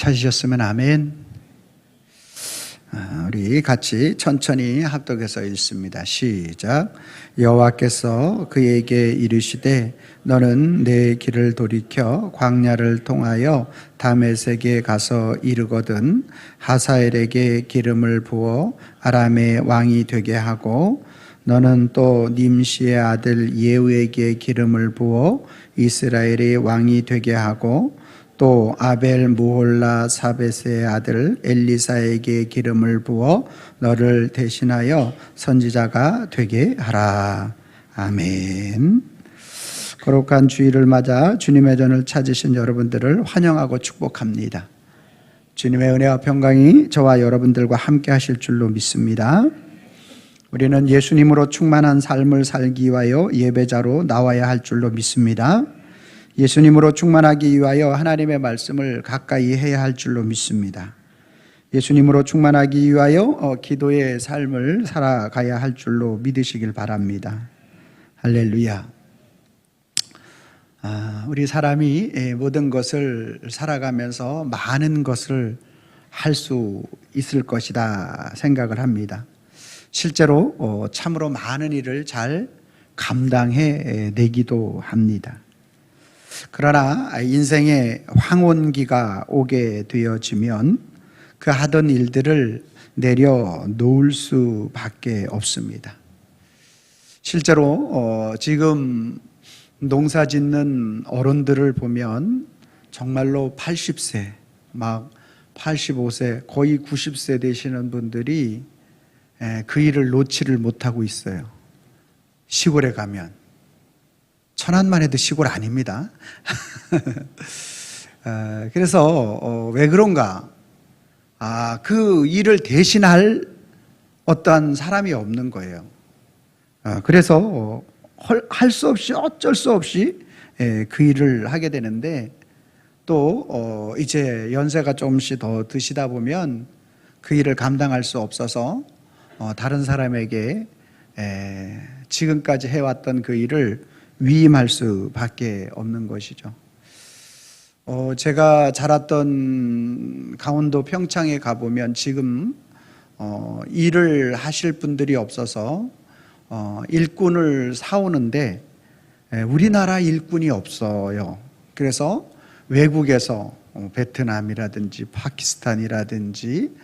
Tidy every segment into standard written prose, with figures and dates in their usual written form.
찾으셨으면 아멘. 우리 같이 천천히 합독해서 읽습니다. 시작. 여호와께서 그에게 이르시되 너는 내 길을 돌이켜 광야를 통하여 다메섹에 가서 이르거든 하사엘에게 기름을 부어 아람의 왕이 되게 하고 너는 또 님시의 아들 예후에게 기름을 부어 이스라엘의 왕이 되게 하고 또 아벨 무홀라 사베스의 아들 엘리사에게 기름을 부어 너를 대신하여 선지자가 되게 하라. 아멘. 거룩한 주일을 맞아 주님의 전을 찾으신 여러분들을 환영하고 축복합니다. 주님의 은혜와 평강이 저와 여러분들과 함께 하실 줄로 믿습니다. 우리는 예수님으로 충만한 삶을 살기 위하여 예배자로 나와야 할 줄로 믿습니다. 예수님으로 충만하기 위하여 하나님의 말씀을 가까이 해야 할 줄로 믿습니다. 예수님으로 충만하기 위하여 기도의 삶을 살아가야 할 줄로 믿으시길 바랍니다. 할렐루야. 우리 사람이 모든 것을 살아가면서 많은 것을 할 수 있을 것이다 생각을 합니다. 실제로 참으로 많은 일을 잘 감당해 내기도 합니다. 그러나 인생의 황혼기가 오게 되어지면 그 하던 일들을 내려놓을 수밖에 없습니다. 실제로 지금 농사 짓는 어른들을 보면 정말로 80세, 막 85세, 거의 90세 되시는 분들이 그 일을 놓지를 못하고 있어요. 시골에 가면. 천안만 해도 시골 아닙니다. 그래서 왜 그런가? 그 일을 대신할 어떠한 사람이 없는 거예요. 그래서 할 수 없이 어쩔 수 없이 그 일을 하게 되는데 또 이제 연세가 조금씩 더 드시다 보면 그 일을 감당할 수 없어서 다른 사람에게 지금까지 해왔던 그 일을 위임할 수밖에 없는 것이죠. 제가 자랐던 강원도 평창에 가보면 지금 일을 하실 분들이 없어서 일꾼을 사오는데 우리나라 일꾼이 없어요. 그래서 외국에서 베트남이라든지 파키스탄이라든지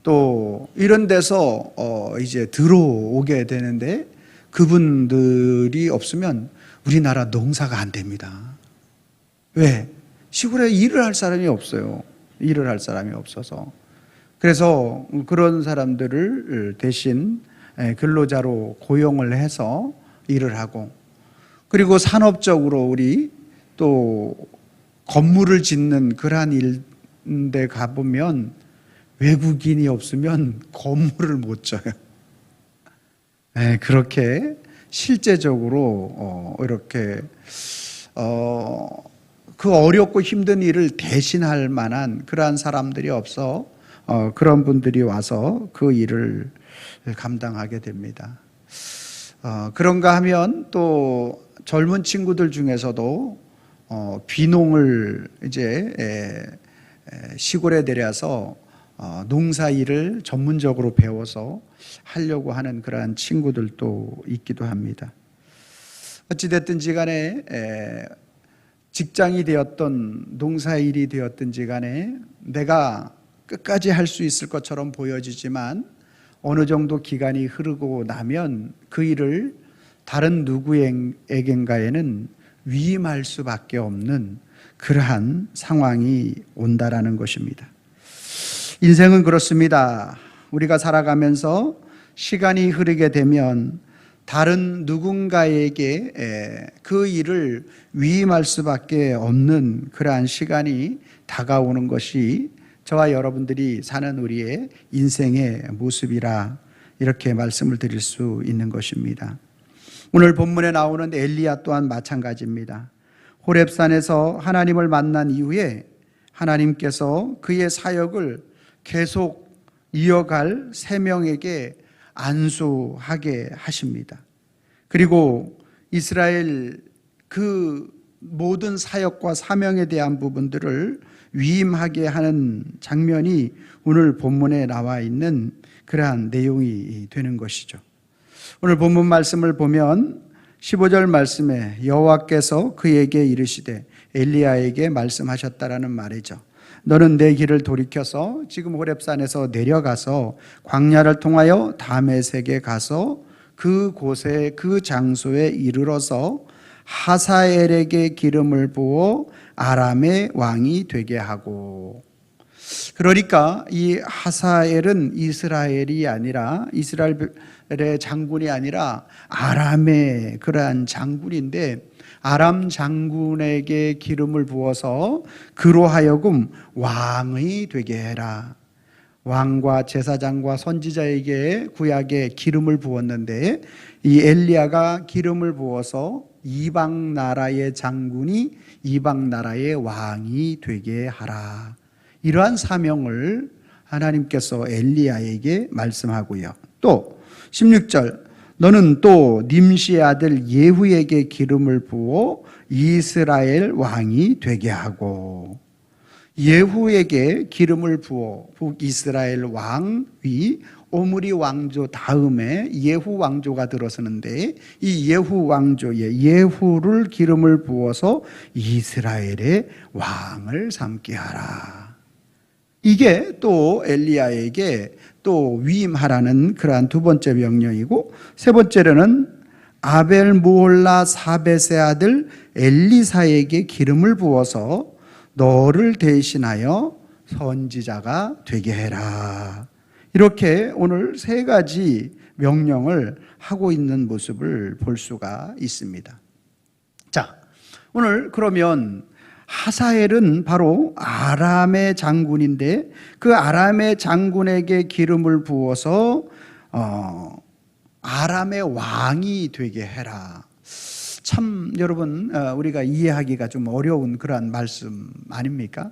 또 이런 데서 이제 들어오게 되는데 그분들이 없으면 우리나라 농사가 안 됩니다. 왜? 시골에 일을 할 사람이 없어요. 일을 할 사람이 없어서. 그래서 그런 사람들을 대신 근로자로 고용을 해서 일을 하고, 그리고 산업적으로 우리 또 건물을 짓는 그러한 일인데 가보면 외국인이 없으면 건물을 못 져요. 그렇게 실제적으로 이렇게 그 어렵고 힘든 일을 대신할 만한 그러한 사람들이 없어 그런 분들이 와서 그 일을 감당하게 됩니다. 그런가 하면 또 젊은 친구들 중에서도 귀농을 이제 시골에 내려서 농사 일을 전문적으로 배워서 하려고 하는 그러한 친구들도 있기도 합니다. 어찌됐든지 간에 직장이 되었던 농사일이 되었든지 간에 내가 끝까지 할 수 있을 것처럼 보여지지만 어느 정도 기간이 흐르고 나면 그 일을 다른 누구에겐가에는 위임할 수밖에 없는 그러한 상황이 온다라는 것입니다. 인생은 그렇습니다. 우리가 살아가면서 시간이 흐르게 되면 다른 누군가에게 그 일을 위임할 수밖에 없는 그러한 시간이 다가오는 것이 저와 여러분들이 사는 우리의 인생의 모습이라 이렇게 말씀을 드릴 수 있는 것입니다. 오늘 본문에 나오는 엘리야 또한 마찬가지입니다. 호렙산에서 하나님을 만난 이후에 하나님께서 그의 사역을 계속 이어갈 3명에게 안수하게 하십니다. 그리고 이스라엘 그 모든 사역과 사명에 대한 부분들을 위임하게 하는 장면이 오늘 본문에 나와 있는 그러한 내용이 되는 것이죠. 오늘 본문 말씀을 보면 15절 말씀에 여호와께서 그에게 이르시되 엘리야에게 말씀하셨다라는 말이죠. 너는 내 길을 돌이켜서 지금 호렙산에서 내려가서 광야를 통하여 다메섹에 가서 그곳에 그 장소에 이르러서 하사엘에게 기름을 부어 아람의 왕이 되게 하고. 그러니까 이 하사엘은 이스라엘이 아니라 이스라엘의 장군이 아니라 아람의 그러한 장군인데, 아람 장군에게 기름을 부어서 그로 하여금 왕이 되게 해라. 왕과 제사장과 선지자에게 구약에 기름을 부었는데, 이 엘리야가 기름을 부어서 이방 나라의 장군이 이방 나라의 왕이 되게 하라. 이러한 사명을 하나님께서 엘리야에게 말씀하고요. 또 16절, 너는 또 님시의 아들 예후에게 기름을 부어 이스라엘 왕이 되게 하고. 예후에게 기름을 부어 북이스라엘 왕위 오므리 왕조 다음에 예후 왕조가 들어서는데, 이 예후 왕조에 예후를 기름을 부어서 이스라엘의 왕을 삼게 하라. 이게 또 엘리야에게 또 위임하라는 그러한 두 번째 명령이고, 세 번째로는 아벨 무홀라 사벳의 아들 엘리사에게 기름을 부어서 너를 대신하여 선지자가 되게 해라. 이렇게 오늘 세 가지 명령을 하고 있는 모습을 볼 수가 있습니다. 자, 오늘 그러면 하사엘은 바로 아람의 장군인데, 그 아람의 장군에게 기름을 부어서 아람의 왕이 되게 해라. 참 여러분, 우리가 이해하기가 좀 어려운 그러한 말씀 아닙니까?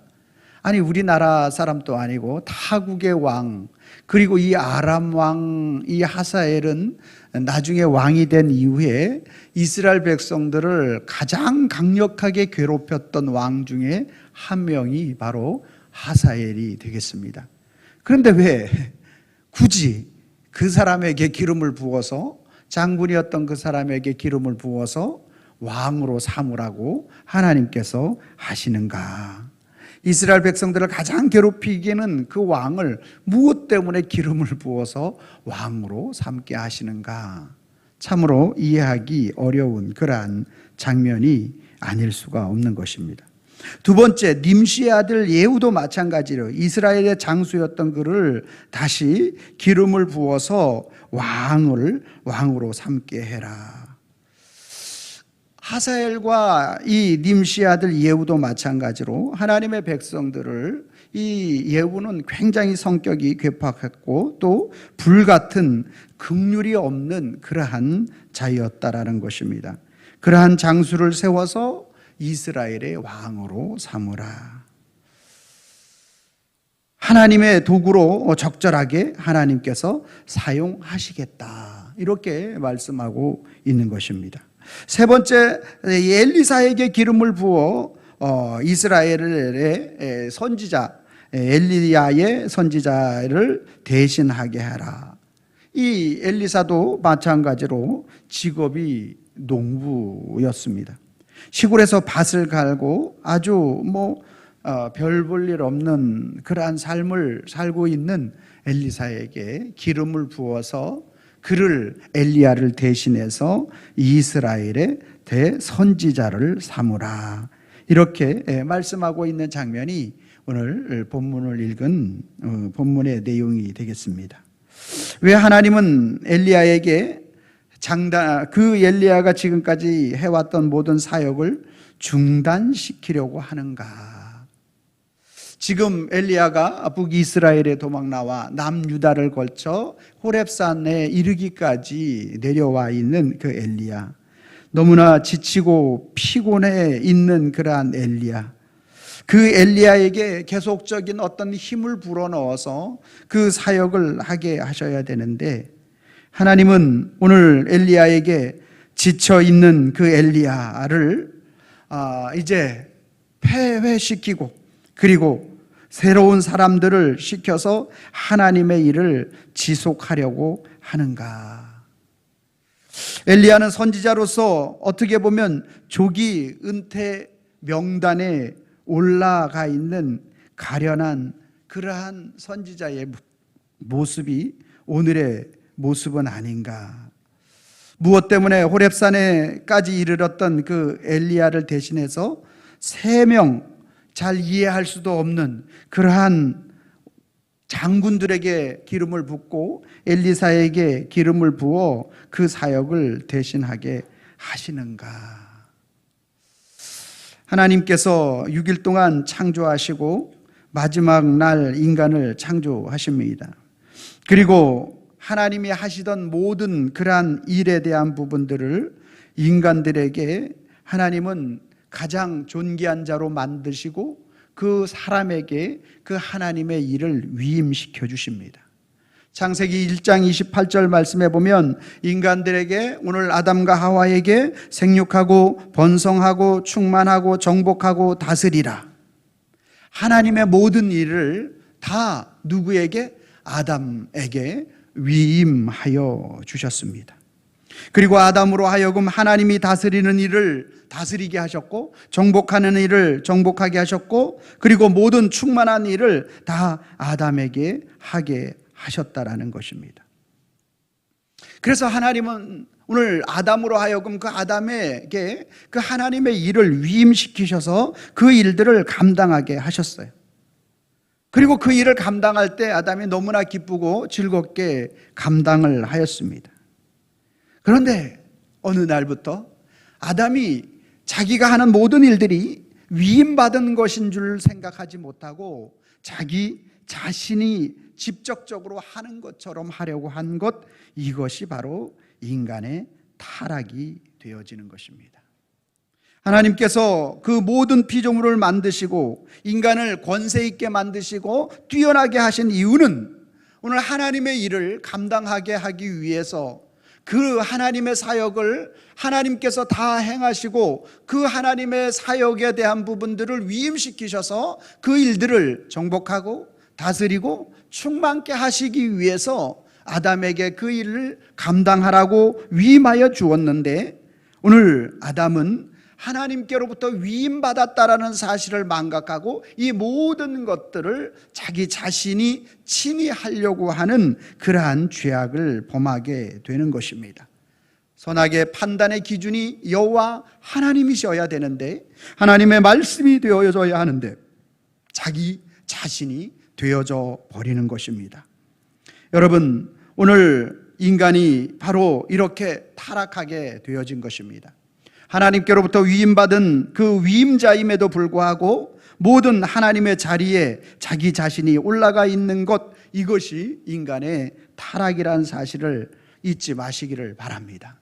아니, 우리나라 사람도 아니고 타국의 왕, 그리고 이 아람 왕, 이 하사엘은 나중에 왕이 된 이후에 이스라엘 백성들을 가장 강력하게 괴롭혔던 왕 중에 한 명이 바로 하사엘이 되겠습니다. 그런데 왜 굳이 그 사람에게 기름을 부어서, 장군이었던 그 사람에게 기름을 부어서 왕으로 삼으라고 하나님께서 하시는가? 이스라엘 백성들을 가장 괴롭히기에는 그 왕을 무엇 때문에 기름을 부어서 왕으로 삼게 하시는가? 참으로 이해하기 어려운 그러한 장면이 아닐 수가 없는 것입니다. 두 번째, 님시의 아들 예후도 마찬가지로 이스라엘의 장수였던 그를 다시 기름을 부어서 왕으로 삼게 해라. 하사엘과 이 님시의 아들 예후도 마찬가지로 하나님의 백성들을, 이 예후는 굉장히 성격이 괴팍했고 또 불같은 긍휼이 없는 그러한 자였다라는 것입니다. 그러한 장수를 세워서 이스라엘의 왕으로 삼으라. 하나님의 도구로 적절하게 하나님께서 사용하시겠다, 이렇게 말씀하고 있는 것입니다. 세 번째, 엘리사에게 기름을 부어 이스라엘의 선지자 엘리야의 선지자를 대신하게 하라. 이 엘리사도 마찬가지로 직업이 농부였습니다. 시골에서 밭을 갈고 아주 별 볼 일 없는 그러한 삶을 살고 있는 엘리사에게 기름을 부어서 그를, 엘리야를 대신해서 이스라엘의 대선지자를 삼으라. 이렇게 말씀하고 있는 장면이 오늘 본문을 읽은 본문의 내용이 되겠습니다. 왜 하나님은 엘리야에게 그 엘리야가 지금까지 해왔던 모든 사역을 중단시키려고 하는가? 지금 엘리야가 북이스라엘에 도망 나와 남유다를 걸쳐 호렙산에 이르기까지 내려와 있는 그 엘리야, 너무나 지치고 피곤해 있는 그러한 엘리야, 그 엘리야에게 계속적인 어떤 힘을 불어넣어서 그 사역을 하게 하셔야 되는데, 하나님은 오늘 엘리야에게 지쳐 있는 그 엘리야를 이제 폐회시키고 그리고 새로운 사람들을 시켜서 하나님의 일을 지속하려고 하는가? 엘리야는 선지자로서 어떻게 보면 조기 은퇴 명단에 올라가 있는 가련한 그러한 선지자의 모습이 오늘의 모습은 아닌가? 무엇 때문에 호렙산에까지 이르렀던 그 엘리야를 대신해서 3명 잘 이해할 수도 없는 그러한 장군들에게 기름을 붓고 엘리사에게 기름을 부어 그 사역을 대신하게 하시는가? 하나님께서 6일 동안 창조하시고 마지막 날 인간을 창조하십니다. 그리고 하나님이 하시던 모든 그러한 일에 대한 부분들을 인간들에게 하나님은 가장 존귀한 자로 만드시고 그 사람에게 그 하나님의 일을 위임시켜 주십니다. 창세기 1장 28절 말씀에 보면 인간들에게 오늘 아담과 하와에게 생육하고 번성하고 충만하고 정복하고 다스리라. 하나님의 모든 일을 다 누구에게? 아담에게 위임하여 주셨습니다. 그리고 아담으로 하여금 하나님이 다스리는 일을 다스리게 하셨고 정복하는 일을 정복하게 하셨고 그리고 모든 충만한 일을 다 아담에게 하게 하셨다라는 것입니다. 그래서 하나님은 오늘 아담으로 하여금 그 아담에게 그 하나님의 일을 위임시키셔서 그 일들을 감당하게 하셨어요. 그리고 그 일을 감당할 때 아담이 너무나 기쁘고 즐겁게 감당을 하였습니다. 그런데 어느 날부터 아담이 자기가 하는 모든 일들이 위임받은 것인 줄 생각하지 못하고 자기 자신이 직접적으로 하는 것처럼 하려고 한 것, 이것이 바로 인간의 타락이 되어지는 것입니다. 하나님께서 그 모든 피조물을 만드시고 인간을 권세 있게 만드시고 뛰어나게 하신 이유는 오늘 하나님의 일을 감당하게 하기 위해서 그 하나님의 사역을 하나님께서 다 행하시고 그 하나님의 사역에 대한 부분들을 위임시키셔서 그 일들을 정복하고 다스리고 충만케 하시기 위해서 아담에게 그 일을 감당하라고 위임하여 주었는데 오늘 아담은 하나님께로부터 위임받았다라는 사실을 망각하고 이 모든 것들을 자기 자신이 친히 하려고 하는 그러한 죄악을 범하게 되는 것입니다. 선악의 판단의 기준이 여호와 하나님이셔야 되는데 하나님의 말씀이 되어져야 하는데 자기 자신이 되어져 버리는 것입니다. 여러분, 오늘 인간이 바로 이렇게 타락하게 되어진 것입니다. 하나님께로부터 위임받은 그 위임자임에도 불구하고 모든 하나님의 자리에 자기 자신이 올라가 있는 것, 이것이 인간의 타락이라는 사실을 잊지 마시기를 바랍니다.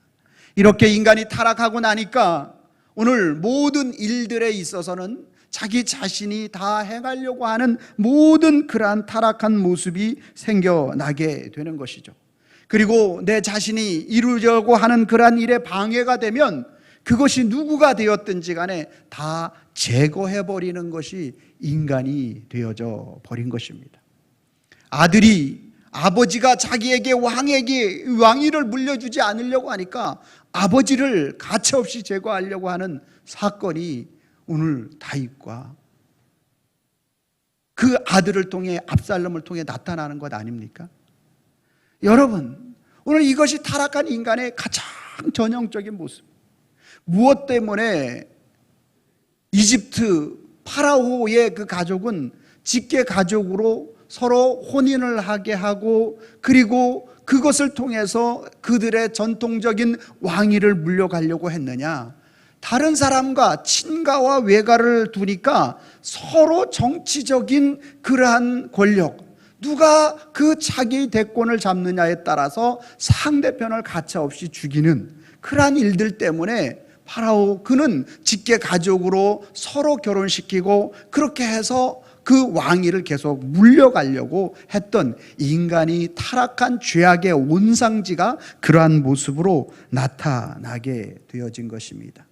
이렇게 인간이 타락하고 나니까 오늘 모든 일들에 있어서는 자기 자신이 다 행하려고 하는 모든 그러한 타락한 모습이 생겨나게 되는 것이죠. 그리고 내 자신이 이루려고 하는 그러한 일에 방해가 되면 그것이 누구가 되었든지 간에 다 제거해버리는 것이 인간이 되어져 버린 것입니다. 아버지가 자기에게 왕위를 물려주지 않으려고 하니까 아버지를 가차없이 제거하려고 하는 사건이 오늘 다윗과 그 아들을 통해 압살롬을 통해 나타나는 것 아닙니까? 여러분, 오늘 이것이 타락한 인간의 가장 전형적인 모습. 무엇 때문에 이집트 파라오의 그 가족은 직계 가족으로 서로 혼인을 하게 하고 그리고 그것을 통해서 그들의 전통적인 왕위를 물려가려고 했느냐? 다른 사람과 친가와 외가를 두니까 서로 정치적인 그러한 권력, 누가 그 자기 대권을 잡느냐에 따라서 상대편을 가차없이 죽이는 그러한 일들 때문에 파라오 그는 직계 가족으로 서로 결혼시키고 그렇게 해서 그 왕위를 계속 물려가려고 했던 인간이 타락한 죄악의 온상지가 그러한 모습으로 나타나게 되어진 것입니다.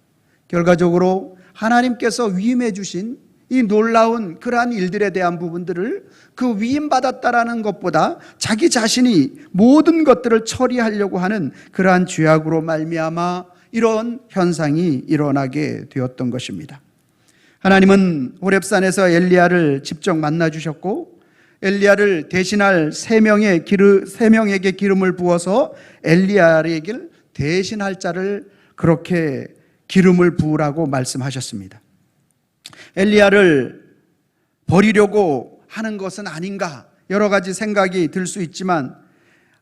결과적으로 하나님께서 위임해 주신 이 놀라운 그러한 일들에 대한 부분들을 그 위임받았다라는 것보다 자기 자신이 모든 것들을 처리하려고 하는 그러한 죄악으로 말미암아 이런 현상이 일어나게 되었던 것입니다. 하나님은 호렙산에서 엘리야를 직접 만나 주셨고 엘리야를 대신할 세 명에게 기름을 부어서 엘리야에게 대신할 자를 그렇게 기름을 부으라고 말씀하셨습니다. 엘리야를 버리려고 하는 것은 아닌가 여러 가지 생각이 들 수 있지만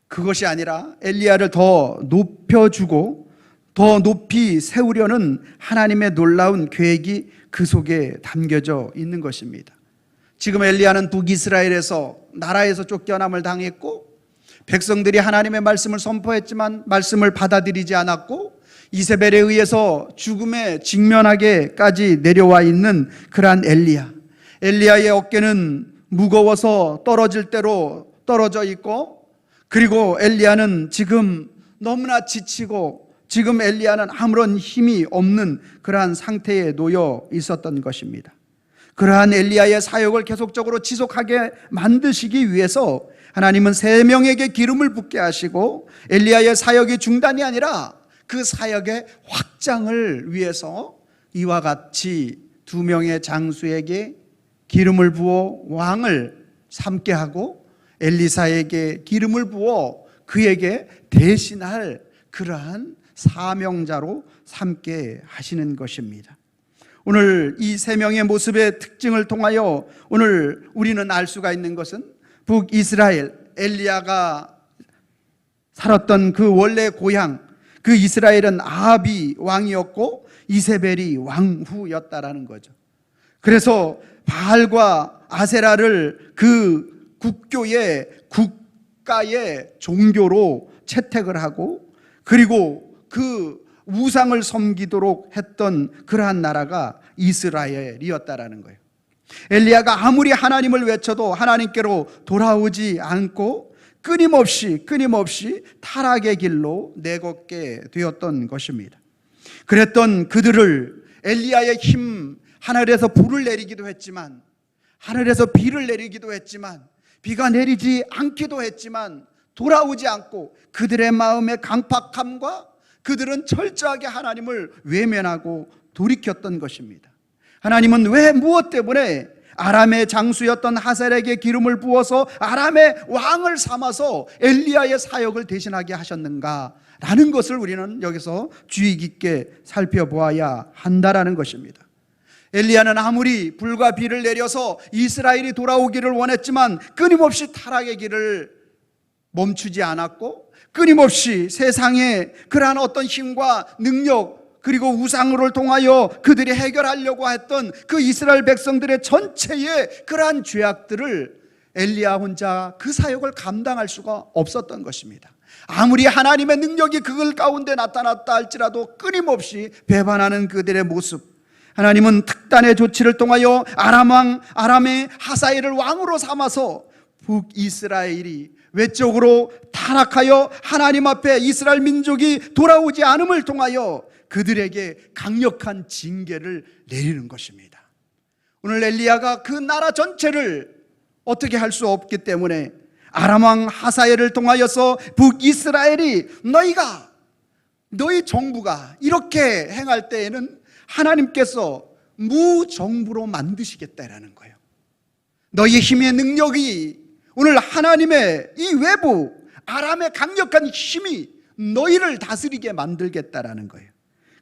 그것이 아니라 엘리야를 더 높여주고 더 높이 세우려는 하나님의 놀라운 계획이 그 속에 담겨져 있는 것입니다. 지금 엘리야는 북이스라엘에서 나라에서 쫓겨남을 당했고 백성들이 하나님의 말씀을 선포했지만 말씀을 받아들이지 않았고 이세벨에 의해서 죽음에 직면하게까지 내려와 있는 그러한 엘리야의 어깨는 무거워서 떨어질 대로 떨어져 있고 그리고 엘리야는 지금 너무나 지치고 지금 엘리야는 아무런 힘이 없는 그러한 상태에 놓여 있었던 것입니다. 그러한 엘리야의 사역을 계속적으로 지속하게 만드시기 위해서 하나님은 세 명에게 기름을 붓게 하시고 엘리야의 사역이 중단이 아니라 그 사역의 확장을 위해서 이와 같이 두 명의 장수에게 기름을 부어 왕을 삼게 하고 엘리사에게 기름을 부어 그에게 대신할 그러한 사명자로 삼게 하시는 것입니다. 오늘 이 세 명의 모습의 특징을 통하여 오늘 우리는 알 수가 있는 것은 북이스라엘 엘리야가 살았던 그 원래 고향 그 이스라엘은 아합이 왕이었고 이세벨이 왕후였다라는 거죠. 그래서 바알과 아세라를 그 국가의 종교로 채택을 하고 그리고 그 우상을 섬기도록 했던 그러한 나라가 이스라엘이었다라는 거예요. 엘리야가 아무리 하나님을 외쳐도 하나님께로 돌아오지 않고 끊임없이 타락의 길로 내걷게 되었던 것입니다. 그랬던 그들을 엘리야의 힘 하늘에서 불을 내리기도 했지만 하늘에서 비를 내리기도 했지만 비가 내리지 않기도 했지만 돌아오지 않고 그들의 마음의 강팍함과 그들은 철저하게 하나님을 외면하고 돌이켰던 것입니다. 하나님은 왜 무엇 때문에 아람의 장수였던 하셀에게 기름을 부어서 아람의 왕을 삼아서 엘리야의 사역을 대신하게 하셨는가 라는 것을 우리는 여기서 주의 깊게 살펴보아야 한다라는 것입니다. 엘리야는 아무리 불과 비를 내려서 이스라엘이 돌아오기를 원했지만 끊임없이 타락의 길을 멈추지 않았고 끊임없이 세상의 그러한 어떤 힘과 능력 그리고 우상을 통하여 그들이 해결하려고 했던 그 이스라엘 백성들의 전체의 그러한 죄악들을 엘리야 혼자 그 사역을 감당할 수가 없었던 것입니다. 아무리 하나님의 능력이 그들 가운데 나타났다 할지라도 끊임없이 배반하는 그들의 모습, 하나님은 특단의 조치를 통하여 아람의 하사엘을 왕으로 삼아서 북이스라엘이 외적으로 타락하여 하나님 앞에 이스라엘 민족이 돌아오지 않음을 통하여 그들에게 강력한 징계를 내리는 것입니다. 오늘 엘리야가 그 나라 전체를 어떻게 할 수 없기 때문에 아람 왕 하사엘을 통하여서 북이스라엘이 너희 정부가 이렇게 행할 때에는 하나님께서 무정부로 만드시겠다라는 거예요. 너희 힘의 능력이 오늘 하나님의 이 외부 아람의 강력한 힘이 너희를 다스리게 만들겠다라는 거예요.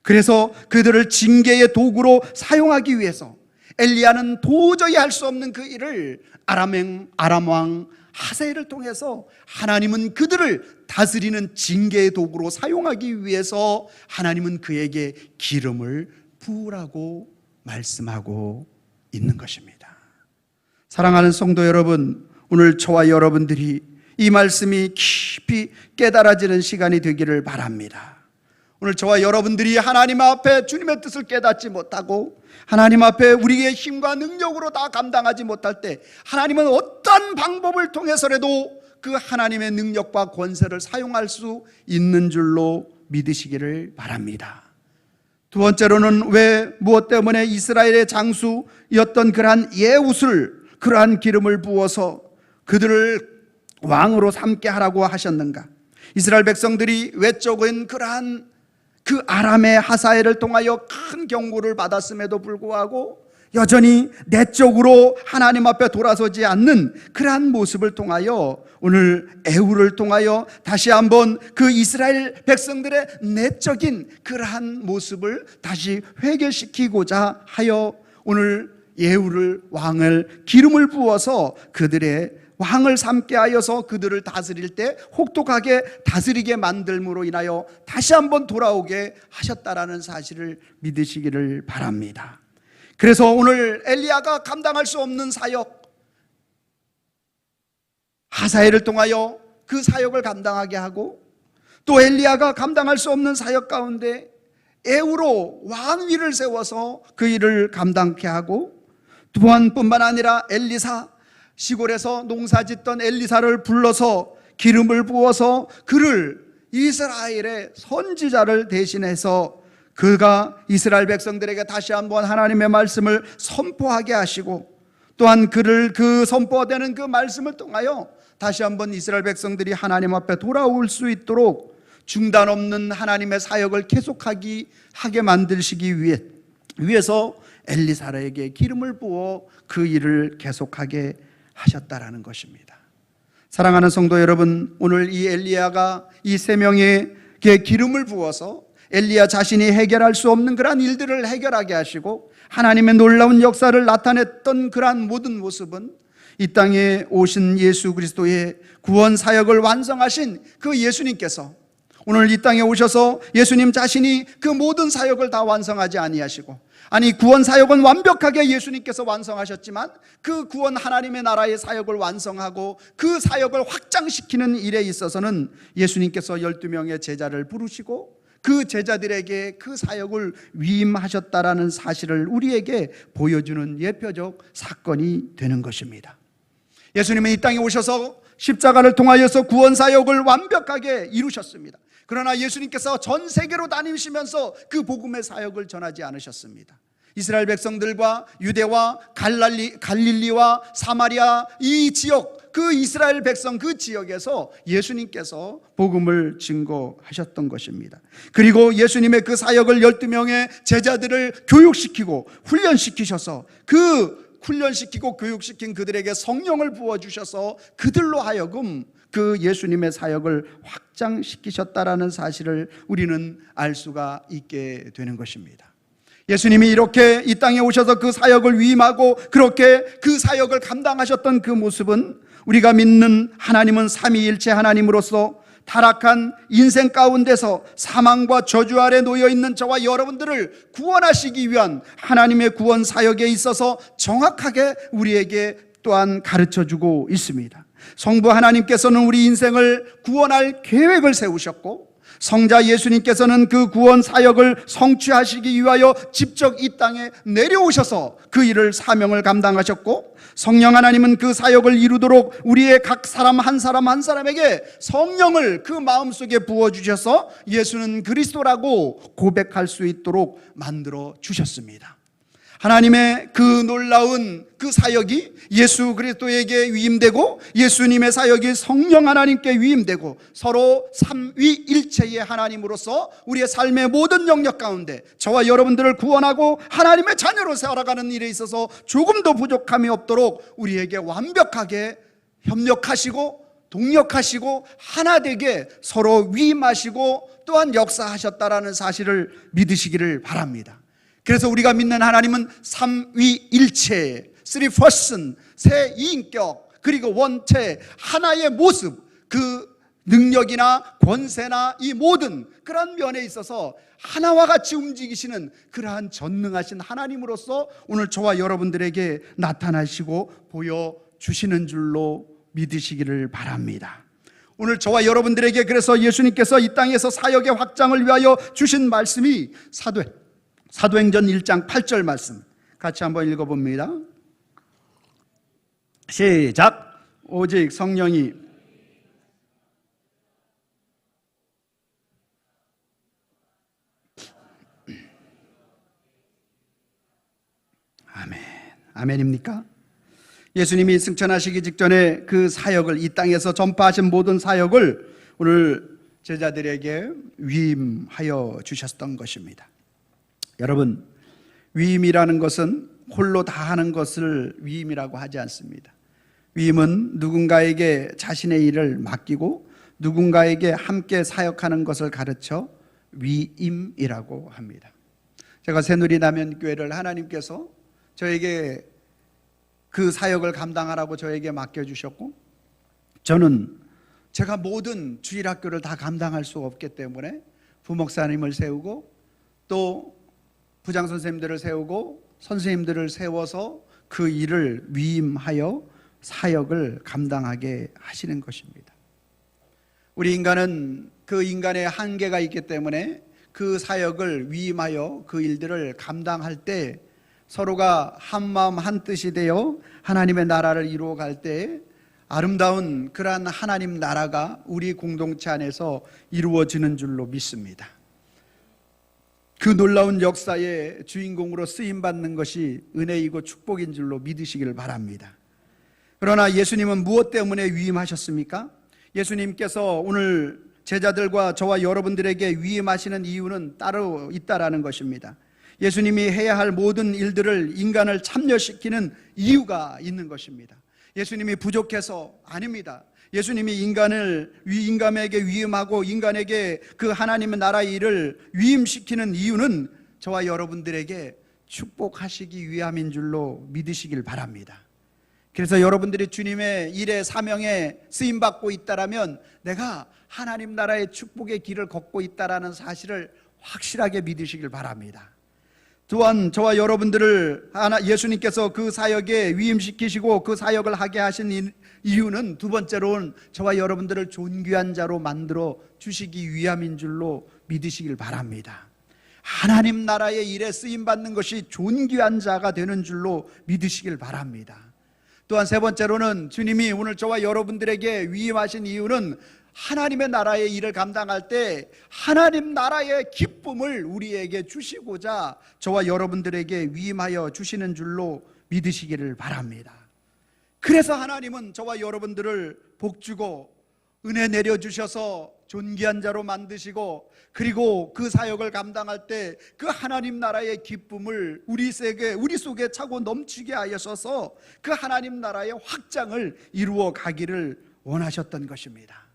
그래서 그들을 징계의 도구로 사용하기 위해서 엘리야는 도저히 할 수 없는 그 일을 아람 왕 하세를 통해서 하나님은 그들을 다스리는 징계의 도구로 사용하기 위해서 하나님은 그에게 기름을 부으라고 말씀하고 있는 것입니다. 사랑하는 성도 여러분, 오늘 저와 여러분들이 이 말씀이 깊이 깨달아지는 시간이 되기를 바랍니다. 오늘 저와 여러분들이 하나님 앞에 주님의 뜻을 깨닫지 못하고 하나님 앞에 우리의 힘과 능력으로 다 감당하지 못할 때 하나님은 어떤 방법을 통해서라도 그 하나님의 능력과 권세를 사용할 수 있는 줄로 믿으시기를 바랍니다. 두 번째로는 왜 무엇 때문에 이스라엘의 장수였던 그러한 예웃을 그러한 기름을 부어서 그들을 왕으로 삼게 하라고 하셨는가? 이스라엘 백성들이 외적인 그러한 그 아람의 하사엘을 통하여 큰 경고를 받았음에도 불구하고 여전히 내적으로 하나님 앞에 돌아서지 않는 그러한 모습을 통하여 오늘 에후를 통하여 다시 한번 그 이스라엘 백성들의 내적인 그러한 모습을 다시 회개시키고자 하여 오늘 예후를 왕을 기름을 부어서 그들의 왕을 삼게 하여서 그들을 다스릴 때 혹독하게 다스리게 만들므로 인하여 다시 한번 돌아오게 하셨다라는 사실을 믿으시기를 바랍니다. 그래서 오늘 엘리야가 감당할 수 없는 사역, 하사엘을 통하여 그 사역을 감당하게 하고, 또 엘리야가 감당할 수 없는 사역 가운데 에후로 왕위를 세워서 그 일을 감당케 하고, 또한뿐만 아니라 엘리사, 시골에서 농사짓던 엘리사를 불러서 기름을 부어서 그를 이스라엘의 선지자를 대신해서 그가 이스라엘 백성들에게 다시 한번 하나님의 말씀을 선포하게 하시고, 또한 그를 그 선포되는 그 말씀을 통하여 다시 한번 이스라엘 백성들이 하나님 앞에 돌아올 수 있도록 중단 없는 하나님의 사역을 계속하게 만드시기 위해서 엘리사에게 기름을 부어 그 일을 계속하게 하셨다라는 것입니다. 사랑하는 성도 여러분, 오늘 이 엘리야가 이 세 명에게 기름을 부어서 엘리야 자신이 해결할 수 없는 그러한 일들을 해결하게 하시고 하나님의 놀라운 역사를 나타냈던 그러한 모든 모습은 이 땅에 오신 예수 그리스도의 구원 사역을 완성하신 그 예수님께서 오늘 이 땅에 오셔서 예수님 자신이 그 모든 사역을 다 완성하지 아니하시고, 아니 구원 사역은 완벽하게 예수님께서 완성하셨지만 그 구원 하나님의 나라의 사역을 완성하고 그 사역을 확장시키는 일에 있어서는 예수님께서 12명의 제자를 부르시고 그 제자들에게 그 사역을 위임하셨다라는 사실을 우리에게 보여주는 예표적 사건이 되는 것입니다. 예수님은 이 땅에 오셔서 십자가를 통하여서 구원 사역을 완벽하게 이루셨습니다. 그러나 예수님께서 전 세계로 다니시면서 그 복음의 사역을 전하지 않으셨습니다. 이스라엘 백성들과 유대와 갈릴리와 사마리아 이 지역, 그 이스라엘 백성 그 지역에서 예수님께서 복음을 증거하셨던 것입니다. 그리고 예수님의 그 사역을 12명의 제자들을 교육시키고 훈련시키셔서 그 훈련시키고 교육시킨 그들에게 성령을 부어주셔서 그들로 하여금 그 예수님의 사역을 확장시키셨다라는 사실을 우리는 알 수가 있게 되는 것입니다. 예수님이 이렇게 이 땅에 오셔서 그 사역을 위임하고 그렇게 그 사역을 감당하셨던 그 모습은 우리가 믿는 하나님은 삼위일체 하나님으로서 타락한 인생 가운데서 사망과 저주 아래 놓여있는 저와 여러분들을 구원하시기 위한 하나님의 구원 사역에 있어서 정확하게 우리에게 또한 가르쳐주고 있습니다. 성부 하나님께서는 우리 인생을 구원할 계획을 세우셨고, 성자 예수님께서는 그 구원 사역을 성취하시기 위하여 직접 이 땅에 내려오셔서 그 일을 사명을 감당하셨고, 성령 하나님은 그 사역을 이루도록 우리의 각 사람 한 사람 한 사람에게 성령을 그 마음속에 부어주셔서 예수는 그리스도라고 고백할 수 있도록 만들어 주셨습니다. 하나님의 그 놀라운 그 사역이 예수 그리스도에게 위임되고 예수님의 사역이 성령 하나님께 위임되고 서로 삼위일체의 하나님으로서 우리의 삶의 모든 영역 가운데 저와 여러분들을 구원하고 하나님의 자녀로 살아가는 일에 있어서 조금도 부족함이 없도록 우리에게 완벽하게 협력하시고 동력하시고 하나 되게 서로 위임하시고 또한 역사하셨다라는 사실을 믿으시기를 바랍니다. 그래서 우리가 믿는 하나님은 삼위일체, three person, 세 이인격, 그리고 원체, 하나의 모습, 그 능력이나 권세나 이 모든 그러한 면에 있어서 하나와 같이 움직이시는 그러한 전능하신 하나님으로서 오늘 저와 여러분들에게 나타나시고 보여주시는 줄로 믿으시기를 바랍니다. 오늘 저와 여러분들에게 그래서 예수님께서 이 땅에서 사역의 확장을 위하여 주신 말씀이 사도행전 1장 8절 말씀 같이 한번 읽어봅니다. 시작. 오직 성령이 아멘입니까? 예수님이 승천하시기 직전에 그 사역을, 이 땅에서 전파하신 모든 사역을 오늘 제자들에게 위임하여 주셨던 것입니다. 여러분, 위임이라는 것은 홀로 다 하는 것을 위임이라고 하지 않습니다. 위임은 누군가에게 자신의 일을 맡기고 누군가에게 함께 사역하는 것을 가르쳐 위임이라고 합니다. 제가 새누리남연교회를 하나님께서 저에게 그 사역을 감당하라고 저에게 맡겨주셨고, 저는 제가 모든 주일학교를 다 감당할 수 없기 때문에 부목사님을 세우고 또 부장선생님들을 세우고 선생님들을 세워서 그 일을 위임하여 사역을 감당하게 하시는 것입니다. 우리 인간은 그 인간의 한계가 있기 때문에 그 사역을 위임하여 그 일들을 감당할 때 서로가 한마음 한뜻이 되어 하나님의 나라를 이루어갈 때 아름다운 그러한 하나님 나라가 우리 공동체 안에서 이루어지는 줄로 믿습니다. 그 놀라운 역사의 주인공으로 쓰임받는 것이 은혜이고 축복인 줄로 믿으시기를 바랍니다. 그러나 예수님은 무엇 때문에 위임하셨습니까? 예수님께서 오늘 제자들과 저와 여러분들에게 위임하시는 이유는 따로 있다라는 것입니다. 예수님이 해야 할 모든 일들을 인간을 참여시키는 이유가 있는 것입니다. 예수님이 부족해서 아닙니다. 예수님이 인간에게 위임하고 인간에게 그 하나님의 나라의 일을 위임시키는 이유는 저와 여러분들에게 축복하시기 위함인 줄로 믿으시길 바랍니다. 그래서 여러분들이 주님의 일의 사명에 쓰임받고 있다라면 내가 하나님 나라의 축복의 길을 걷고 있다라는 사실을 확실하게 믿으시길 바랍니다. 또한 저와 여러분들을 예수님께서 그 사역에 위임시키시고 그 사역을 하게 하신 이유는 두 번째로는 저와 여러분들을 존귀한 자로 만들어 주시기 위함인 줄로 믿으시길 바랍니다. 하나님 나라의 일에 쓰임받는 것이 존귀한 자가 되는 줄로 믿으시길 바랍니다. 또한 세 번째로는 주님이 오늘 저와 여러분들에게 위임하신 이유는 하나님의 나라의 일을 감당할 때 하나님 나라의 기쁨을 우리에게 주시고자 저와 여러분들에게 위임하여 주시는 줄로 믿으시기를 바랍니다. 그래서 하나님은 저와 여러분들을 복주고 은혜 내려주셔서 존귀한 자로 만드시고, 그리고 그 사역을 감당할 때 그 하나님 나라의 기쁨을 우리 속에 차고 넘치게 하셔서 그 하나님 나라의 확장을 이루어 가기를 원하셨던 것입니다.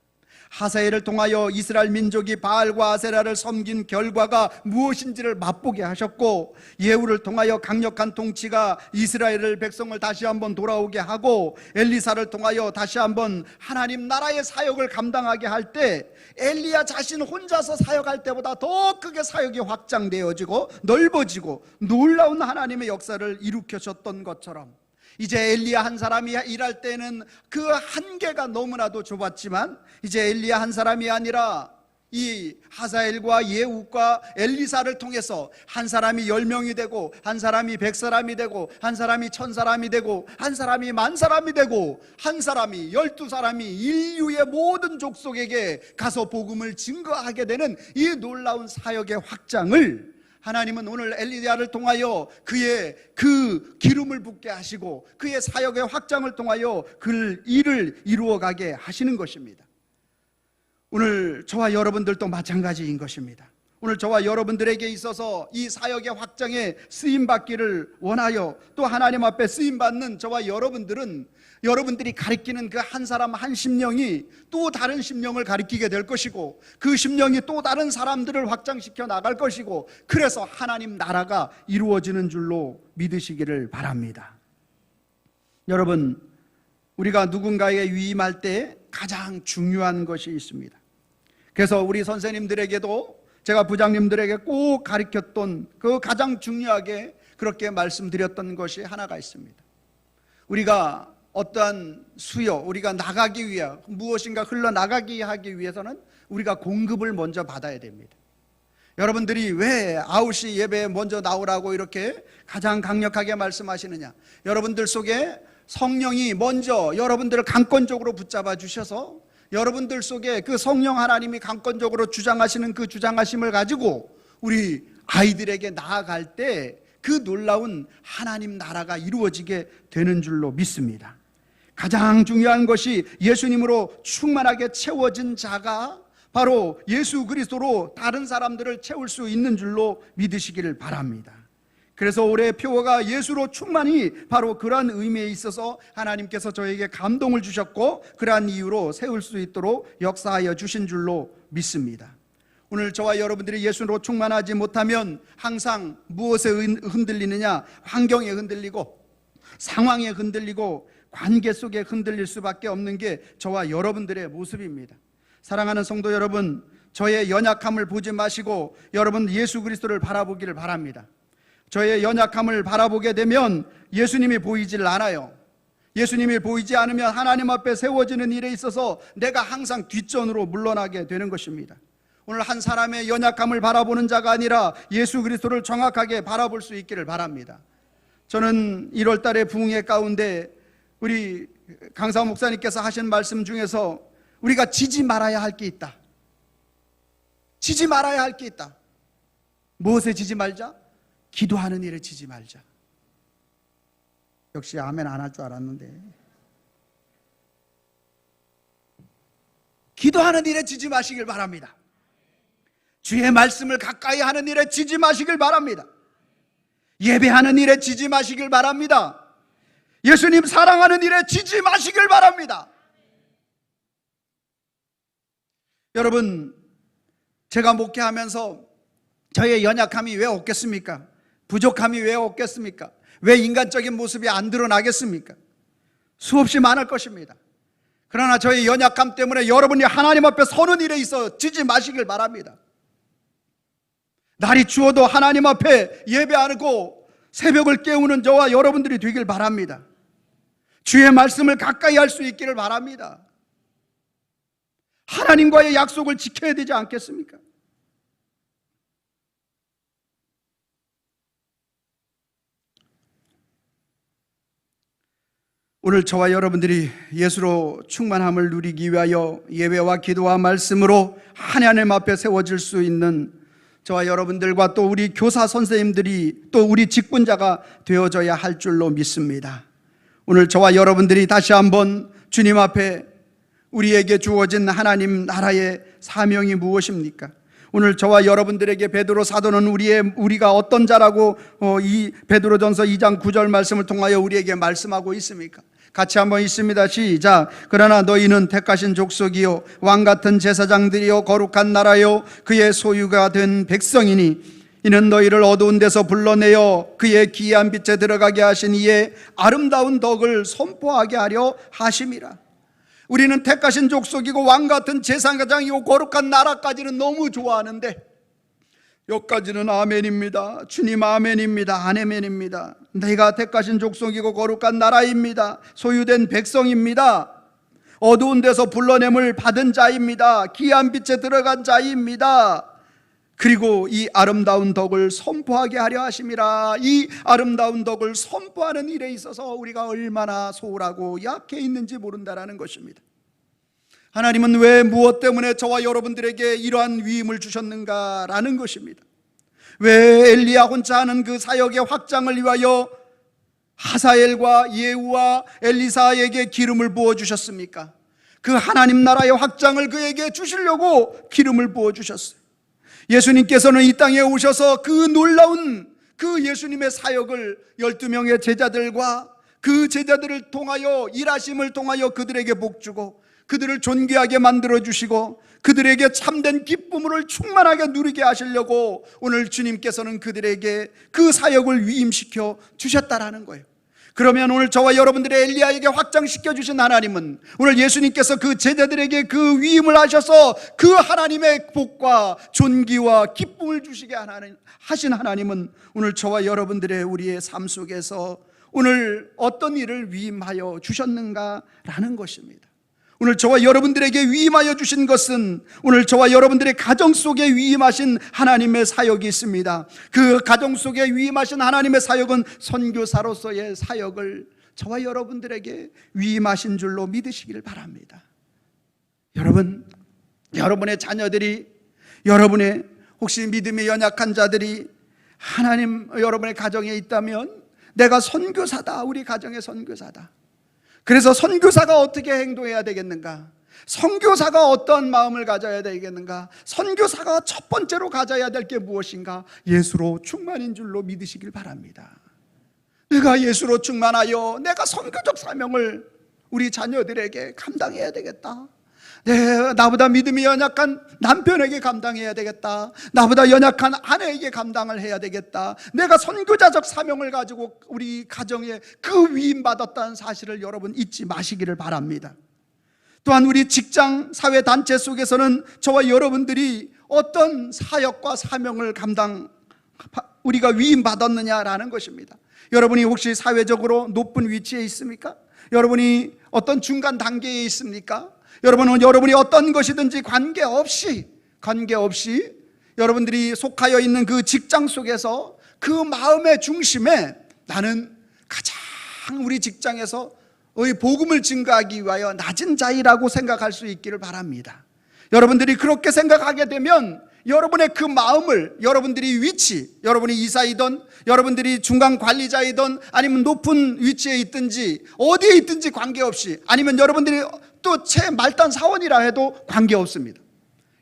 하사엘을 통하여 이스라엘 민족이 바알과 아세라를 섬긴 결과가 무엇인지를 맛보게 하셨고, 예후를 통하여 강력한 통치가 이스라엘 백성을 다시 한번 돌아오게 하고, 엘리사를 통하여 다시 한번 하나님 나라의 사역을 감당하게 할 때 엘리야 자신 혼자서 사역할 때보다 더 크게 사역이 확장되어지고 넓어지고 놀라운 하나님의 역사를 일으키셨던 것처럼, 이제 엘리야 한 사람이 일할 때는 그 한계가 너무나도 좁았지만 이제 엘리야 한 사람이 아니라 이 하사엘과 예후과 엘리사를 통해서 한 사람이 10명이 되고 한 사람이 100사람이 되고 한 사람이 1000사람이 되고 한 사람이 10,000사람이 되고 한 사람이 12사람이 인류의 모든 족속에게 가서 복음을 증거하게 되는 이 놀라운 사역의 확장을 하나님은 오늘 엘리야를 통하여 그의 그 기름을 붓게 하시고 그의 사역의 확장을 통하여 그 일을 이루어가게 하시는 것입니다. 오늘 저와 여러분들도 마찬가지인 것입니다. 오늘 저와 여러분들에게 있어서 이 사역의 확장에 쓰임받기를 원하여 또 하나님 앞에 쓰임받는 저와 여러분들은 여러분들이 가리키는 그 한 사람 한 심령이 또 다른 심령을 가리키게 될 것이고, 그 심령이 또 다른 사람들을 확장시켜 나갈 것이고, 그래서 하나님 나라가 이루어지는 줄로 믿으시기를 바랍니다. 여러분, 우리가 누군가에게 위임할 때 가장 중요한 것이 있습니다. 그래서 우리 선생님들에게도 제가 부장님들에게 꼭 가르쳤던 그 가장 중요하게 그렇게 말씀드렸던 것이 하나가 있습니다. 우리가 어떠한 우리가 나가기 위해 무엇인가 흘러나가기 하기 위해서는 우리가 공급을 먼저 받아야 됩니다. 여러분들이 왜 9시 예배에 먼저 나오라고 이렇게 가장 강력하게 말씀하시느냐? 여러분들 속에 성령이 먼저 여러분들을 강권적으로 붙잡아 주셔서 여러분들 속에 그 성령 하나님이 강권적으로 주장하시는 그 주장하심을 가지고 우리 아이들에게 나아갈 때 그 놀라운 하나님 나라가 이루어지게 되는 줄로 믿습니다. 가장 중요한 것이 예수님으로 충만하게 채워진 자가 바로 예수 그리스도로 다른 사람들을 채울 수 있는 줄로 믿으시기를 바랍니다. 그래서 올해 표어가 예수로 충만이 바로 그러한 의미에 있어서 하나님께서 저에게 감동을 주셨고 그러한 이유로 세울 수 있도록 역사하여 주신 줄로 믿습니다. 오늘 저와 여러분들이 예수로 충만하지 못하면 항상 무엇에 흔들리느냐? 환경에 흔들리고 상황에 흔들리고 관계 속에 흔들릴 수밖에 없는 게 저와 여러분들의 모습입니다. 사랑하는 성도 여러분, 저의 연약함을 보지 마시고 여러분 예수 그리스도를 바라보기를 바랍니다. 저의 연약함을 바라보게 되면 예수님이 보이질 않아요. 예수님이 보이지 않으면 하나님 앞에 세워지는 일에 있어서 내가 항상 뒷전으로 물러나게 되는 것입니다. 오늘 한 사람의 연약함을 바라보는 자가 아니라 예수 그리스도를 정확하게 바라볼 수 있기를 바랍니다. 저는 1월 달에 부흥회 가운데 우리 강사 목사님께서 하신 말씀 중에서 우리가 지지 말아야 할 게 있다. 지지 말아야 할 게 있다. 무엇에 지지 말자? 기도하는 일에 지지 말자. 역시 아멘 안 할 줄 알았는데. 기도하는 일에 지지 마시길 바랍니다. 주의 말씀을 가까이 하는 일에 지지 마시길 바랍니다. 예배하는 일에 지지 마시길 바랍니다. 예수님 사랑하는 일에 지지 마시길 바랍니다. 여러분, 제가 목회하면서 저의 연약함이 왜 없겠습니까? 부족함이 왜 없겠습니까? 왜 인간적인 모습이 안 드러나겠습니까? 수없이 많을 것입니다. 그러나 저의 연약함 때문에 여러분이 하나님 앞에 서는 일에 있어 지지 마시길 바랍니다. 날이 추워도 하나님 앞에 예배하고 새벽을 깨우는 저와 여러분들이 되길 바랍니다. 주의 말씀을 가까이 할 수 있기를 바랍니다. 하나님과의 약속을 지켜야 되지 않겠습니까? 오늘 저와 여러분들이 예수로 충만함을 누리기 위하여 예배와 기도와 말씀으로 하나님 앞에 세워질 수 있는 저와 여러분들과 또 우리 교사 선생님들이 또 우리 직분자가 되어져야 할 줄로 믿습니다. 오늘 저와 여러분들이 다시 한번 주님 앞에 우리에게 주어진 하나님 나라의 사명이 무엇입니까? 오늘 저와 여러분들에게 베드로 사도는 우리가 어떤 자라고 이 베드로전서 2장 9절 말씀을 통하여 우리에게 말씀하고 있습니까? 같이 한번 읽습니다. 시작. 그러나 너희는 택하신 족속이요 왕같은 제사장들이요 거룩한 나라요 그의 소유가 된 백성이니 이는 너희를 어두운 데서 불러내어 그의 기이한 빛에 들어가게 하신 이의 아름다운 덕을 선포하게 하려 하심이라. 우리는 택하신 족속이고 왕같은 제사장이고 거룩한 나라까지는 너무 좋아하는데 여기까지는 아멘입니다. 주님 아멘입니다. 아멘입니다. 내가 택하신 족속이고 거룩한 나라입니다. 소유된 백성입니다. 어두운 데서 불러냄을 받은 자입니다. 기이한 빛에 들어간 자입니다. 그리고 이 아름다운 덕을 선포하게 하려 하심이라. 이 아름다운 덕을 선포하는 일에 있어서 우리가 얼마나 소홀하고 약해 있는지 모른다라는 것입니다. 하나님은 왜 무엇 때문에 저와 여러분들에게 이러한 위임을 주셨는가라는 것입니다. 왜 엘리야 혼자 하는 그 사역의 확장을 위하여 하사엘과 예후와 엘리사에게 기름을 부어주셨습니까? 그 하나님 나라의 확장을 그에게 주시려고 기름을 부어주셨어요. 예수님께서는 이 땅에 오셔서 그 놀라운 그 예수님의 사역을 12명의 제자들과 그 제자들을 통하여 일하심을 통하여 그들에게 복주고 그들을 존귀하게 만들어주시고 그들에게 참된 기쁨을 충만하게 누리게 하시려고 오늘 주님께서는 그들에게 그 사역을 위임시켜 주셨다라는 거예요. 그러면 오늘 저와 여러분들의 엘리야에게 확장시켜 주신 하나님은 오늘 예수님께서 그 제자들에게 그 위임을 하셔서 그 하나님의 복과 존귀와 기쁨을 주시게 하신 하나님은 오늘 저와 여러분들의 우리의 삶 속에서 오늘 어떤 일을 위임하여 주셨는가라는 것입니다. 오늘 저와 여러분들에게 위임하여 주신 것은 오늘 저와 여러분들의 가정 속에 위임하신 하나님의 사역이 있습니다. 그 가정 속에 위임하신 하나님의 사역은 선교사로서의 사역을 저와 여러분들에게 위임하신 줄로 믿으시기를 바랍니다. 여러분, 여러분의 자녀들이, 여러분의 혹시 믿음이 연약한 자들이 하나님 여러분의 가정에 있다면 내가 선교사다, 우리 가정의 선교사다. 그래서 선교사가 어떻게 행동해야 되겠는가? 선교사가 어떤 마음을 가져야 되겠는가? 선교사가 첫 번째로 가져야 될 게 무엇인가? 예수로 충만인 줄로 믿으시길 바랍니다. 내가 예수로 충만하여 내가 선교적 사명을 우리 자녀들에게 감당해야 되겠다. 나보다 믿음이 연약한 남편에게 감당해야 되겠다. 나보다 연약한 아내에게 감당을 해야 되겠다. 내가 선교자적 사명을 가지고 우리 가정에 그 위임받았다는 사실을 여러분 잊지 마시기를 바랍니다. 또한 우리 직장, 사회, 단체 속에서는 저와 여러분들이 어떤 사역과 사명을 우리가 위임받았느냐라는 것입니다. 여러분이 혹시 사회적으로 높은 위치에 있습니까? 여러분이 어떤 중간 단계에 있습니까? 여러분이 어떤 것이든지 관계없이 여러분들이 속하여 있는 그 직장 속에서 그 마음의 중심에 나는 가장 우리 직장에서 복음을 증거하기 위하여 낮은 자이라고 생각할 수 있기를 바랍니다. 여러분들이 그렇게 생각하게 되면 여러분의 그 마음을, 여러분들이 여러분이 이사이든 여러분들이 중간 관리자이든 아니면 높은 위치에 있든지 어디에 있든지 관계없이, 아니면 여러분들이 또 채 말단 사원이라 해도 관계없습니다.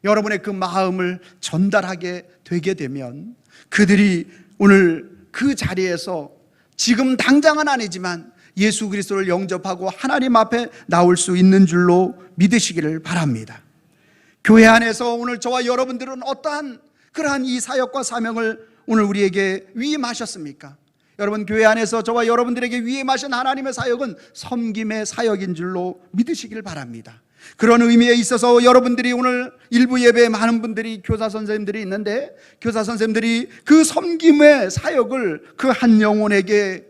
여러분의 그 마음을 전달하게 되게 되면 그들이 오늘 그 자리에서 지금 당장은 아니지만 예수 그리스도를 영접하고 하나님 앞에 나올 수 있는 줄로 믿으시기를 바랍니다. 교회 안에서 오늘 저와 여러분들은 어떠한 그러한 이 사역과 사명을 오늘 우리에게 위임하셨습니까? 여러분, 교회 안에서 저와 여러분들에게 위임하신 하나님의 사역은 섬김의 사역인 줄로 믿으시길 바랍니다. 그런 의미에 있어서 여러분들이 오늘 일부 예배에 많은 분들이 교사 선생님들이 있는데, 교사 선생님들이 그 섬김의 사역을 그 한 영혼에게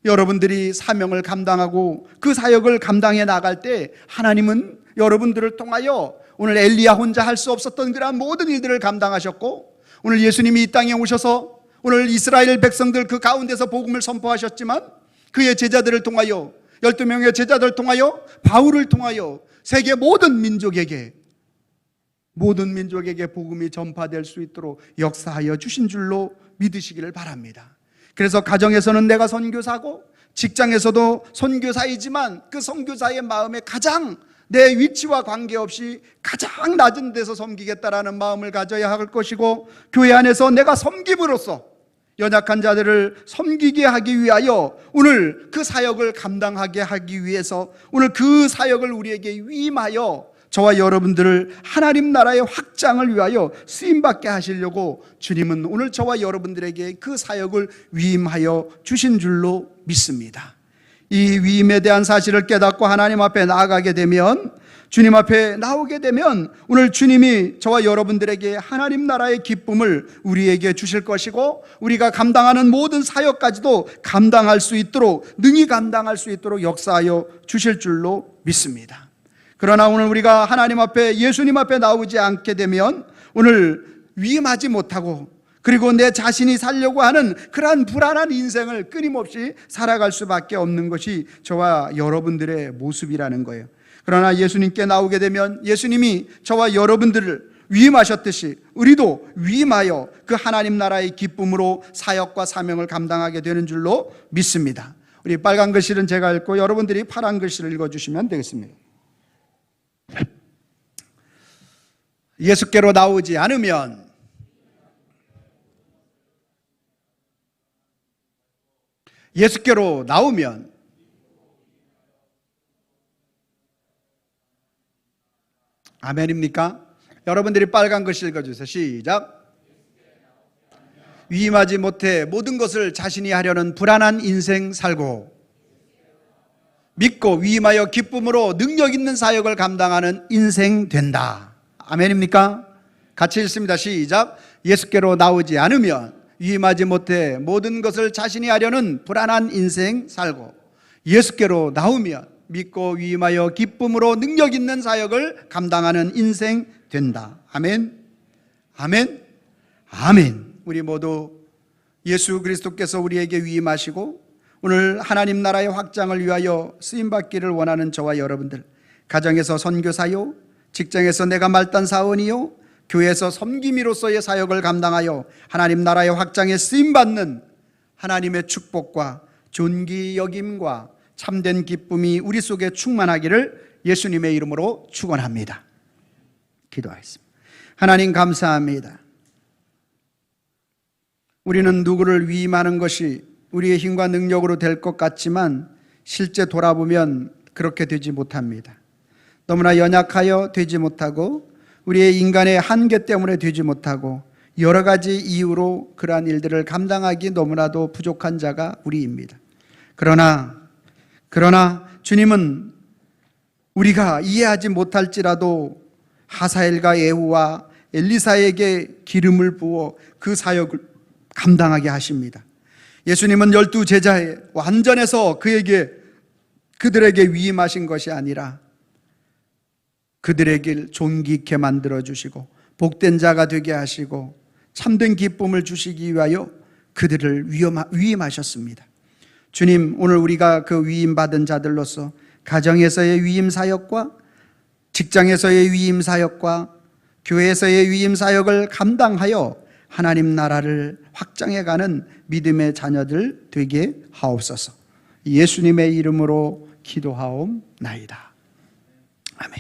여러분들이 사명을 감당하고 그 사역을 감당해 나갈 때 하나님은 여러분들을 통하여 오늘 엘리야 혼자 할 수 없었던 그러한 모든 일들을 감당하셨고, 오늘 예수님이 이 땅에 오셔서 오늘 이스라엘 백성들 그 가운데서 복음을 선포하셨지만 그의 제자들을 통하여 12명의 제자들을 통하여 바울을 통하여 세계 모든 민족에게 복음이 전파될 수 있도록 역사하여 주신 줄로 믿으시기를 바랍니다. 그래서 가정에서는 내가 선교사고 직장에서도 선교사이지만 그 선교사의 마음에 가장 내 위치와 관계없이 가장 낮은 데서 섬기겠다라는 마음을 가져야 할 것이고, 교회 안에서 내가 섬김으로써 연약한 자들을 섬기게 하기 위하여 오늘 그 사역을 감당하게 하기 위해서 오늘 그 사역을 우리에게 위임하여 저와 여러분들을 하나님 나라의 확장을 위하여 쓰임받게 하시려고 주님은 오늘 저와 여러분들에게 그 사역을 위임하여 주신 줄로 믿습니다. 이 위임에 대한 사실을 깨닫고 하나님 앞에 나아가게 되면, 주님 앞에 나오게 되면 오늘 주님이 저와 여러분들에게 하나님 나라의 기쁨을 우리에게 주실 것이고, 우리가 감당하는 모든 사역까지도 감당할 수 있도록, 능히 감당할 수 있도록 역사하여 주실 줄로 믿습니다. 그러나 오늘 우리가 하나님 앞에, 예수님 앞에 나오지 않게 되면 오늘 위임하지 못하고, 그리고 내 자신이 살려고 하는 그러한 불안한 인생을 끊임없이 살아갈 수밖에 없는 것이 저와 여러분들의 모습이라는 거예요. 그러나 예수님께 나오게 되면 예수님이 저와 여러분들을 위임하셨듯이 우리도 위임하여 그 하나님 나라의 기쁨으로 사역과 사명을 감당하게 되는 줄로 믿습니다. 우리 빨간 글씨는 제가 읽고 여러분들이 파란 글씨를 읽어주시면 되겠습니다. 예수께로 나오지 않으면 예수께로 나오면 아멘입니까? 여러분들이 빨간 글씨 읽어주세요. 시작. 위임하지 못해 모든 것을 자신이 하려는 불안한 인생 살고 믿고 위임하여 기쁨으로 능력 있는 사역을 감당하는 인생 된다. 아멘입니까? 같이 읽습니다. 시작. 예수께로 나오지 않으면 위임하지 못해 모든 것을 자신이 하려는 불안한 인생 살고 예수께로 나오면 믿고 위임하여 기쁨으로 능력 있는 사역을 감당하는 인생 된다. 아멘. 아멘. 아멘. 우리 모두 예수 그리스도께서 우리에게 위임하시고 오늘 하나님 나라의 확장을 위하여 쓰임받기를 원하는 저와 여러분들, 가정에서 선교사요, 직장에서 내가 말단 사원이요, 교회에서 섬김이로서의 사역을 감당하여 하나님 나라의 확장에 쓰임받는 하나님의 축복과 존귀 여김과 참된 기쁨이 우리 속에 충만하기를 예수님의 이름으로 축원합니다. 기도하겠습니다. 하나님 감사합니다. 우리는 누구를 위임하는 것이 우리의 힘과 능력으로 될 것 같지만 실제 돌아보면 그렇게 되지 못합니다. 너무나 연약하여 되지 못하고 우리의 인간의 한계 때문에 되지 못하고 여러 가지 이유로 그러한 일들을 감당하기 너무나도 부족한 자가 우리입니다. 그러나 주님은 우리가 이해하지 못할지라도 하사엘과 예후와 엘리사에게 기름을 부어 그 사역을 감당하게 하십니다. 예수님은 12제자의 완전해서 그들에게 위임하신 것이 아니라 그들에게 존귀 있게 만들어주시고 복된 자가 되게 하시고 참된 기쁨을 주시기 위하여 그들을 위임하셨습니다. 주님, 오늘 우리가 그 위임받은 자들로서 가정에서의 위임 사역과 직장에서의 위임 사역과 교회에서의 위임 사역을 감당하여 하나님 나라를 확장해가는 믿음의 자녀들 되게 하옵소서. 예수님의 이름으로 기도하옵나이다. 아멘.